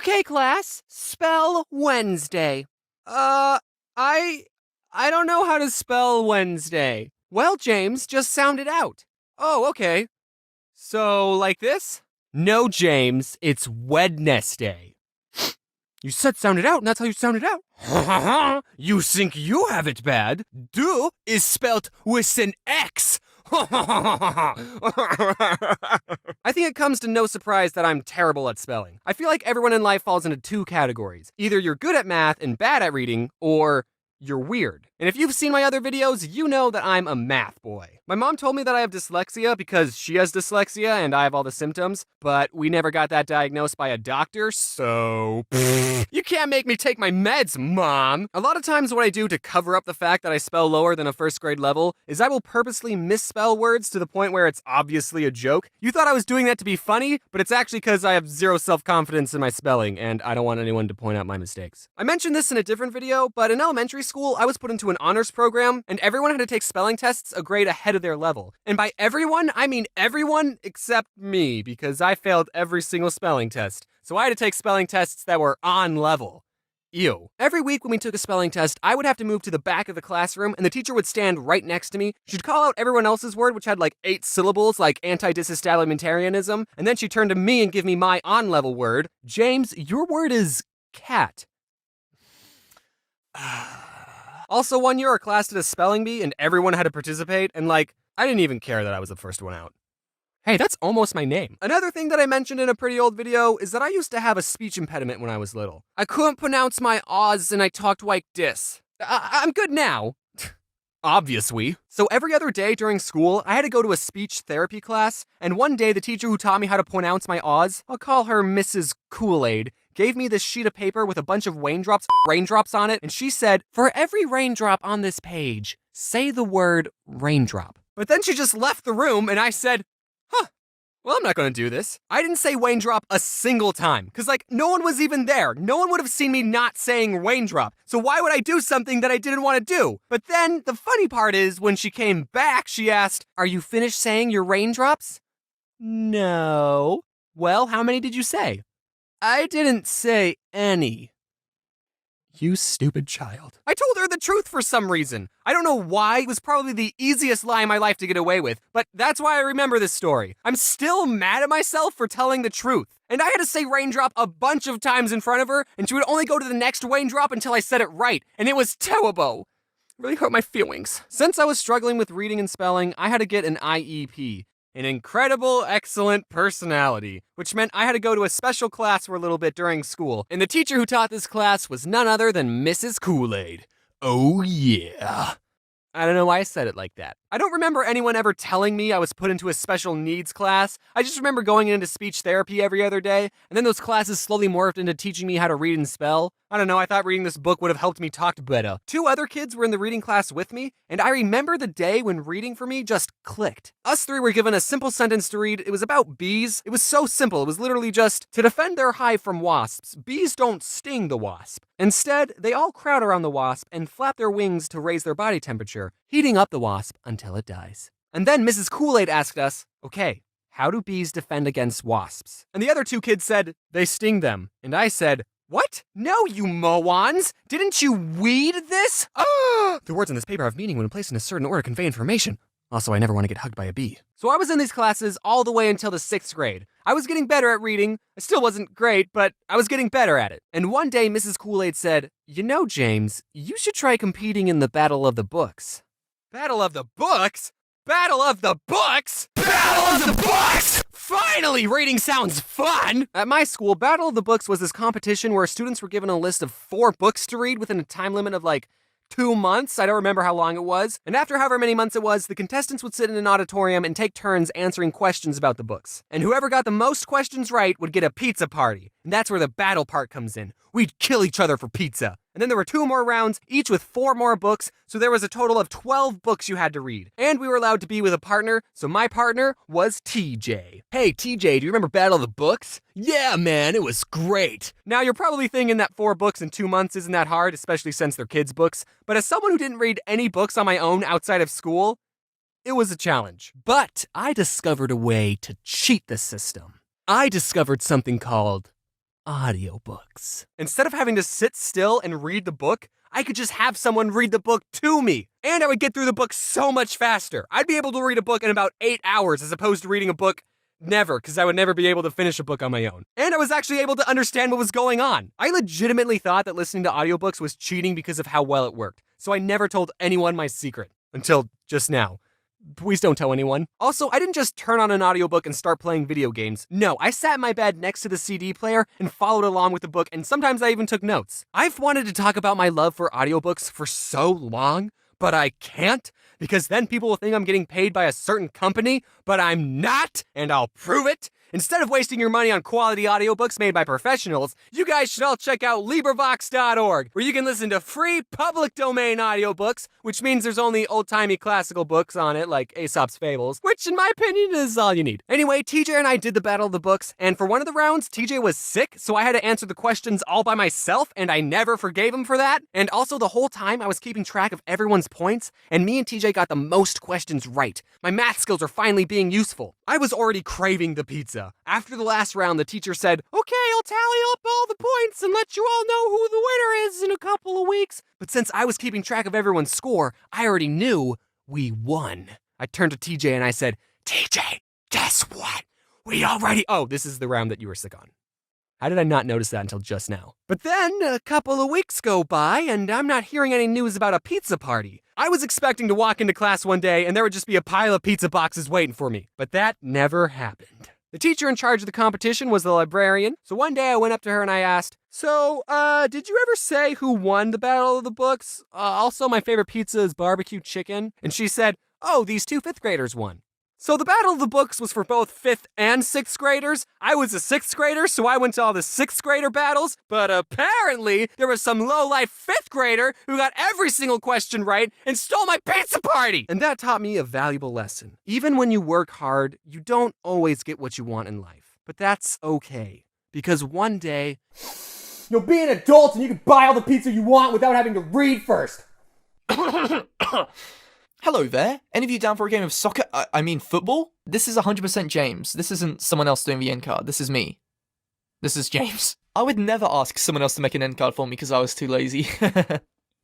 Okay, class, spell Wednesday. I don't know how to spell Wednesday. Well, James, just sound it out. Oh, okay. So, like this? No, James, it's Wednesday. You said sound it out, and that's how you sound it out. You think you have it bad? Do is spelt with an X. I think it comes to no surprise that I'm terrible at spelling. I feel like everyone in life falls into two categories. Either you're good at math and bad at reading, or you're weird. And if you've seen my other videos, you know that I'm a math boy. My mom told me that I have dyslexia because she has dyslexia and I have all the symptoms, but we never got that diagnosed by a doctor, so you can't make me take my meds, Mom. A lot of times what I do to cover up the fact that I spell lower than a first grade level is I will purposely misspell words to the point where it's obviously a joke. You thought I was doing that to be funny, but it's actually because I have zero self-confidence in my spelling and I don't want anyone to point out my mistakes. I mentioned this in a different video, but in elementary school, I was put into an honors program and everyone had to take spelling tests a grade ahead of their level. And by everyone, I mean everyone except me, because I failed every single spelling test. So I had to take spelling tests that were on level. Ew. Every week when we took a spelling test, I would have to move to the back of the classroom and the teacher would stand right next to me. She'd call out everyone else's word, which had like 8 syllables, like anti-disestablimentarianism, and then she'd turn to me and give me my on-level word. James, your word is cat. Also, one year our class did a spelling bee and everyone had to participate, and like, I didn't even care that I was the first one out. Hey, that's almost my name. Another thing that I mentioned in a pretty old video is that I used to have a speech impediment when I was little. I couldn't pronounce my O's and I talked like this. I'm good now. Obviously. So every other day during school, I had to go to a speech therapy class, and one day the teacher who taught me how to pronounce my O's, I'll call her Mrs. Kool-Aid, gave me this sheet of paper with a bunch of raindrops on it, and she said, for every raindrop on this page, say the word raindrop. But then she just left the room, and I said, well, I'm not gonna do this. I didn't say raindrop a single time, because like, no one was even there. No one would have seen me not saying raindrop. So why would I do something that I didn't want to do? But then, the funny part is, when she came back, she asked, are you finished saying your raindrops? No. Well, how many did you say? I didn't say any. You stupid child. I told her the truth for some reason. I don't know why. It was probably the easiest lie in my life to get away with, but that's why I remember this story. I'm still mad at myself for telling the truth. And I had to say raindrop a bunch of times in front of her, and she would only go to the next raindrop until I said it right, and it was terrible. It really hurt my feelings. Since I was struggling with reading and spelling, I had to get an IEP. An incredible, excellent personality, which meant I had to go to a special class for a little bit during school, and the teacher who taught this class was none other than Mrs. Kool-Aid. Oh yeah. I don't know why I said it like that. I don't remember anyone ever telling me I was put into a special needs class. I just remember going into speech therapy every other day, and then those classes slowly morphed into teaching me how to read and spell. I don't know, I thought reading this book would have helped me talk better. 2 other kids were in the reading class with me, and I remember the day when reading for me just clicked. Us 3 were given a simple sentence to read. It was about bees. It was so simple. It was literally just, to defend their hive from wasps, bees don't sting the wasp. Instead, they all crowd around the wasp and flap their wings to raise their body temperature, heating up the wasp until it dies. And then Mrs. Kool-Aid asked us, okay, how do bees defend against wasps? And the other 2 kids said, they sting them. And I said, what? No, you morons! Didn't you read this? The words in this paper have meaning when placed in a certain order convey information. Also, I never want to get hugged by a bee. So I was in these classes all the way until the 6th grade. I was getting better at reading. I still wasn't great, but I was getting better at it. And one day, Mrs. Kool-Aid said, you know, James, you should try competing in the Battle of the Books. Battle of the Books? Battle of the Books? Battle of the Books! Finally, reading sounds fun! At my school, Battle of the Books was this competition where students were given a list of 4 books to read within a time limit of like 2 months. I don't remember how long it was. And after however many months it was, the contestants would sit in an auditorium and take turns answering questions about the books. And whoever got the most questions right would get a pizza party. And that's where the battle part comes in. We'd kill each other for pizza. And then there were 2 more rounds, each with 4 more books, so there was a total of 12 books you had to read. And we were allowed to be with a partner, so my partner was TJ. Hey TJ, do you remember Battle of the Books? Yeah man, it was great. Now you're probably thinking that 4 books in 2 months isn't that hard, especially since they're kids' books, but as someone who didn't read any books on my own outside of school, it was a challenge. But I discovered a way to cheat the system. I discovered something called audiobooks. Instead of having to sit still and read the book, I could just have someone read the book to me. And I would get through the book so much faster. I'd be able to read a book in about 8 hours as opposed to reading a book never, because I would never be able to finish a book on my own. And I was actually able to understand what was going on. I legitimately thought that listening to audiobooks was cheating because of how well it worked. So I never told anyone my secret. Until just now. Please don't tell anyone. Also, I didn't just turn on an audiobook and start playing video games. No, I sat in my bed next to the CD player and followed along with the book, and sometimes I even took notes. I've wanted to talk about my love for audiobooks for so long, but I can't, because then people will think I'm getting paid by a certain company, but I'm not, and I'll prove it. Instead of wasting your money on quality audiobooks made by professionals, you guys should all check out LibriVox.org, where you can listen to free public domain audiobooks, which means there's only old-timey classical books on it, like Aesop's Fables, which in my opinion is all you need. Anyway, TJ and I did the Battle of the Books, and for one of the rounds, TJ was sick, so I had to answer the questions all by myself, and I never forgave him for that. And also the whole time, I was keeping track of everyone's points, and me and TJ got the most questions right. My math skills are finally being useful. I was already craving the pizza. After the last round, the teacher said, "Okay, I'll tally up all the points and let you all know who the winner is in a couple of weeks." But since I was keeping track of everyone's score, I already knew we won. I turned to TJ and I said, "TJ, guess what? We already..." Oh, this is the round that you were sick on. How did I not notice that until just now? But then a couple of weeks go by and I'm not hearing any news about a pizza party. I was expecting to walk into class one day and there would just be a pile of pizza boxes waiting for me. But that never happened. The teacher in charge of the competition was the librarian, so one day I went up to her and I asked, "So, did you ever say who won the Battle of the Books? Also, my favorite pizza is barbecue chicken." And she said, "Oh, these two 5th graders won." So the Battle of the Books was for both 5th and 6th graders. I was a 6th grader, so I went to all the 6th grader battles, but apparently there was some low-life 5th grader who got every single question right and stole my pizza party! And that taught me a valuable lesson. Even when you work hard, you don't always get what you want in life. But that's okay, because one day, you'll be an adult and you can buy all the pizza you want without having to read first. Hello there. Any of you down for a game of soccer? I mean football? This is 100% James. This isn't someone else doing the end card. This is me. This is James. I would never ask someone else to make an end card for me because I was too lazy.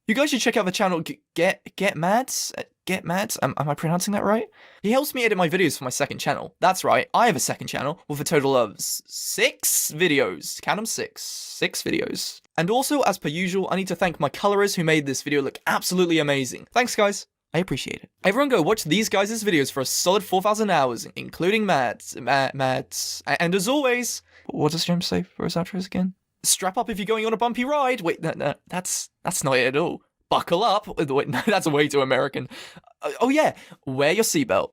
You guys should check out the channel Get Mads? Get Mads? Am I pronouncing that right? He helps me edit my videos for my second channel. That's right, I have a second channel with a total of 6 videos. Count them, 6. 6 videos. And also, as per usual, I need to thank my colorers who made this video look absolutely amazing. Thanks, guys. I appreciate it. Everyone go watch these guys' videos for a solid 4,000 hours, including Mads. And as always, what does James say for his outros again? Strap up if you're going on a bumpy ride. Wait, no, that's not it at all. Buckle up. Wait, no, that's way too American. Oh yeah, wear your seatbelt.